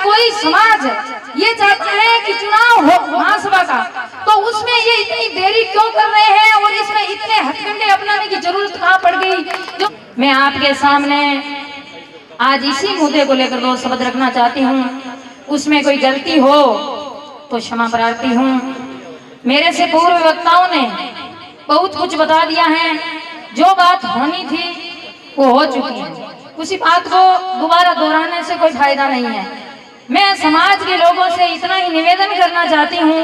कोई समाज ये चाहता है कि चुनाव हो महासभा का, तो उसमें ये इतनी देरी क्यों कर रहे हैं और इसमें इतने हथकंडे अपनाने की जरूरत कहाँ पड़ गई? जो मैं आपके सामने आज इसी मुद्दे को लेकर दो शब्द रखना चाहती हूँ। उसमें कोई गलती हो तो क्षमा प्रार्थी हूँ। मेरे से पूर्व वक्ताओं ने बहुत कुछ बता दिया है। जो बात होनी थी वो हो चुकी है, उसी बात को दोबारा दोहराने से कोई फायदा नहीं है। मैं समाज के लोगों से इतना ही निवेदन करना चाहती हूँ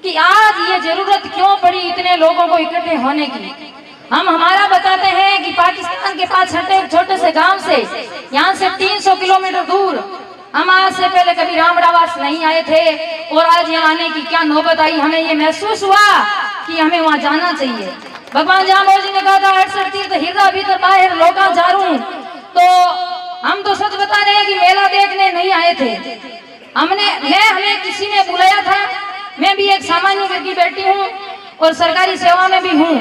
कि आज ये जरूरत क्यों पड़ी इतने लोगों को इकट्ठे होने की। हम हमारा बताते हैं कि पाकिस्तान के पास एक छोटे से गांव से, यहाँ से 300 किलोमीटर दूर, हम आज से पहले कभी रामड़ावास नहीं आए थे और आज यहाँ आने की क्या नौबत आई। हमें ये महसूस हुआ कि हमें वहाँ जाना चाहिए। भगवान जामो जी ने कहा था 68 तीर्थ हृदय भीतर बाहर लोका जारूं। तो हम तो सच बता रहे हैं कि मेला देखने नहीं आए थे। हमें किसी ने बुलाया था। मैं भी एक सामान्य घर की बेटी हूँ और सरकारी सेवा में भी हूँ,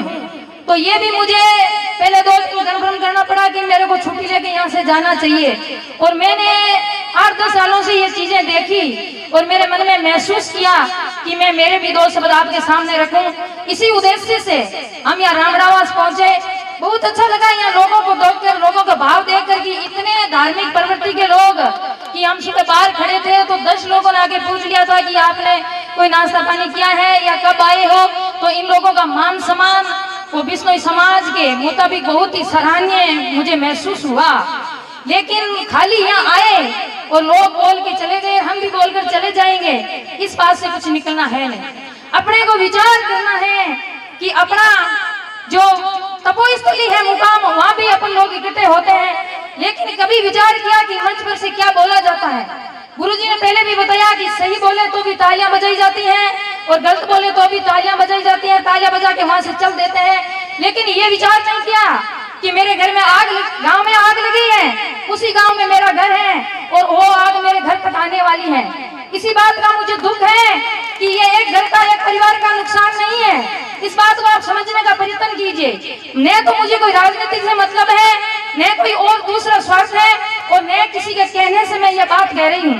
तो ये भी मुझे पहले 2 दिन कंफर्म करना पड़ा कि मेरे को छुट्टी लेके यहाँ से जाना चाहिए। और मैंने 8-10 सालों से ये चीजें देखी और मेरे मन में महसूस किया कि मैं मेरे भी 2 शब्द आपके सामने रखूं। इसी उद्देश्य से हम यहाँ रामड़ावास पहुंचे। बहुत अच्छा लगा यहाँ लोगों को देखकर, लोगों का भाव देखकर कि इतने धार्मिक प्रवृत्ति के लोग, कि हम सुबह बाहर खड़े थे तो 10 लोगों ने आके पूछ लिया था कि आपने कोई नाश्ता पानी किया है या कब आए हो। तो इन लोगों का मान सम्मान वो बिश्नोई समाज के मुताबिक बहुत ही सराहनीय मुझे महसूस हुआ। लेकिन खाली यहाँ आए और लोग बोल के चले गए, हम भी बोलकर चले जाएंगे, इस बात से कुछ निकलना है नहीं। अपने को विचार करना है कि अपना जो तपोस्थली है मुकाम, वहाँ भी अपन लोग इकट्ठे होते हैं। लेकिन कभी विचार किया कि मंच पर से क्या बोला जाता है? गुरुजी ने पहले भी बताया कि सही बोले तो भी तालियां बजाई जाती हैं और गलत बोले तो भी तालियां बजाई जाती हैं। तालियां बजा के वहां से चल देते हैं। लेकिन ये विचार नहीं किया कि मेरे घर में गांव में आग लगी है, उसी गांव में मेरा घर है और वो आग मेरे घर तक आने वाली है। इसी बात का मुझे दुख है कि ये एक घर का, एक परिवार का नुकसान नहीं है। इस बात को आप समझने का प्रयत्न कीजिए। न तो मुझे कोई राजनीति से मतलब है, न कोई और दूसरा स्वार्थ है और न किसी के कहने से मैं ये बात कह रही हूँ।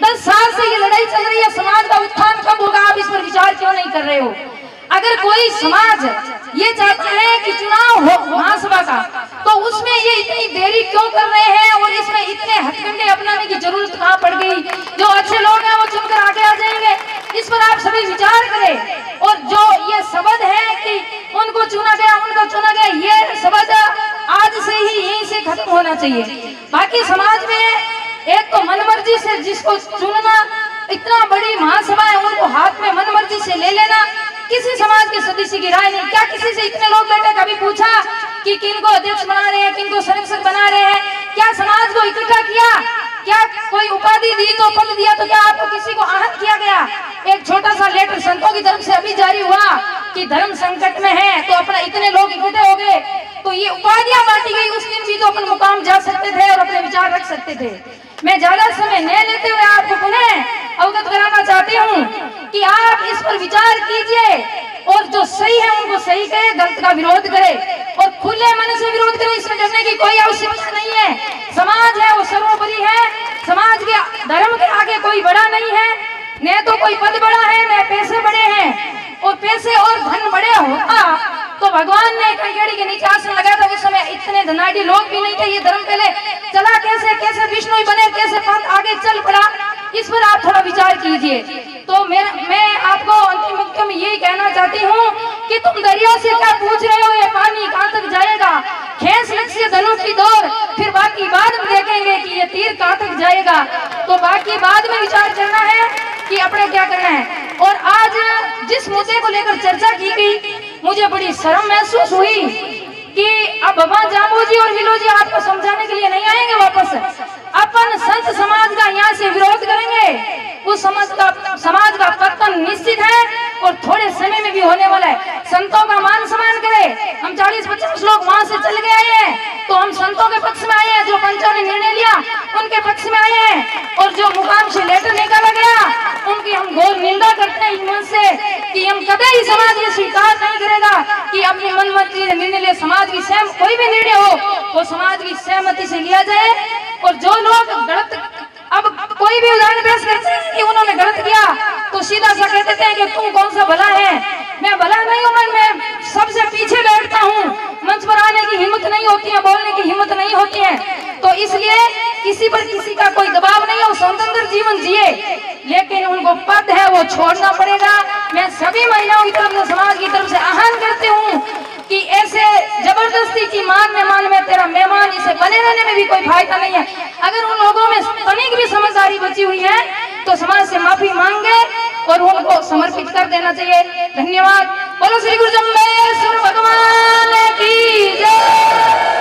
10 साल से ये लड़ाई चल रही है, समाज का उत्थान कब होगा? आप इस पर विचार क्यों नहीं कर रहे हो? अगर कोई समाज ये चाहता है कि चुनाव हो महासभा का, तो उसमें ये इतनी देरी क्यों कर रहे हैं और इसमें इतने हथकंडे अपनाने की जरूरत कहाँ पड़ गई? जो अच्छे लोग हैं वो चुनकर आगे आ जाएंगे, इस पर आप सभी विचार करें। और जो ये शब्द है कि उनको चुना गया, उनको चुना गया, ये शब्द आज से ही यहीं से खत्म होना चाहिए। बाकी समाज में एक तो मनमर्जी से जिसको चुनना, इतना बड़ी महासभा है उनको हाथ में मनमर्जी से ले लेना, किसी समाज के सदस्य की राय नहीं। क्या किसी से इतने लोग बैठे कभी पूछा कि किनको अध्यक्ष बना रहे हैं, किनको संरक्षक बना रहे हैं? क्या समाज को इकट्ठा किया? क्या कोई उपाधि दी तो पद दिया तो क्या आपको किसी को आहत किया गया? एक छोटा सा लेटर संतों की तरफ से अभी जारी हुआ कि धर्म संकट में है, तो अपना इतने लोग इकट्ठे हो गए तो ये उपाधियां बांटी गई। उस दिन भी तो अपन मुकाम जा सकते थे और अपने विचार रख सकते थे। मैं ज्यादा समय न लेते हुए आपको पुनः अवगत कराना चाहती हूँ कि आप इस पर विचार कीजिए और जो सही है उनको सही कहे, गलत का विरोध करे और खुले मन से विरोध करे। इसमें डरने की कोई आवश्यकता नहीं है। समाज है वो सर्वोपरि है। समाज के धर्म के आगे कोई बड़ा नहीं है। न तो कोई पद बड़ा है, न पैसे बड़े हैं। और पैसे और धन बड़े होता तो भगवान ने कंकेड़ी के नीचे आसन लगाया था। उस समय इतने धनाढ़ी लोग भी नहीं थे। ये धर्म पहले चला कैसे विष्णु बने, कैसे पंथ आगे चल पड़ा, इस पर आप थोड़ा विचार कीजिए। तो मैं आपको अंतिम वक्त में यही कहना चाहती हूँ कि तुम दरिया से क्या पूछ रहे हो, ये पानी कहाँ तक जाएगा? खेस लक्ष्य धनुष की दौड़, फिर बाकी बाद में देखेंगे कि ये तीर कहाँ तक जाएगा। तो बाकी बाद में विचार करना है कि अपने क्या करना है। और आज जिस मुद्दे को लेकर चर्चा की गई, मुझे बड़ी शर्म महसूस हुई कि अब भगवान जाम्बू जी और विलो जी आपको समझाने के लिए नहीं आएंगे वापस। अपन संत समाज का यहाँ से विरोध करेंगे। उस समाज का पतन निश्चित है और थोड़े समय में भी होने वाला है। संतों का मान सम्मान करें। हम 40-50 लोग वहां से चल के आए हैं, तो हम संतों के पक्ष में आए हैं। जो पंचों ने निर्णय लिया उनके पक्ष में आए हैं। और जो मुकाम से लेटर निकाला गया उनकी हम घोर निंदा करते हैं इस मन से कि हम कभी ही समाज ये स्वीकार नहीं करेगा कि अपनी मनमर्जी से निर्णय ले। समाज की कोई भी निर्णय हो वो समाज की सहमति से लिया जाए। और जो लोग गलत, अब कोई भी भी उदाहरण पेश करते हैं कि उन्होंने गलत किया तो सीधा सा कह देते हैं कि तुम कौन सा भला है। मैं भला नहीं हूँ, मैं सबसे पीछे बैठता हूँ, मंच पर आने की हिम्मत नहीं होती है, बोलने की हिम्मत नहीं होती है। तो इसलिए किसी पर किसी का कोई दबाव नहीं है, वो स्वतंत्र जीवन जिए, लेकिन उनको पद है वो छोड़ना पड़ेगा। मैं सभी महिलाओं की तरफ से, समाज की तरफ से आह्वान करती हूँ कि ऐसे जबरदस्ती की मान में तेरा मेहमान, इसे बने रहने में भी कोई फायदा नहीं है। अगर उन लोगों में तनिक भी समझदारी बची हुई है तो समाज से माफी मांगे और उनको समर्पित कर देना चाहिए। धन्यवाद। बोलो श्री गुरु जम्बेश्वर भगवान की जय।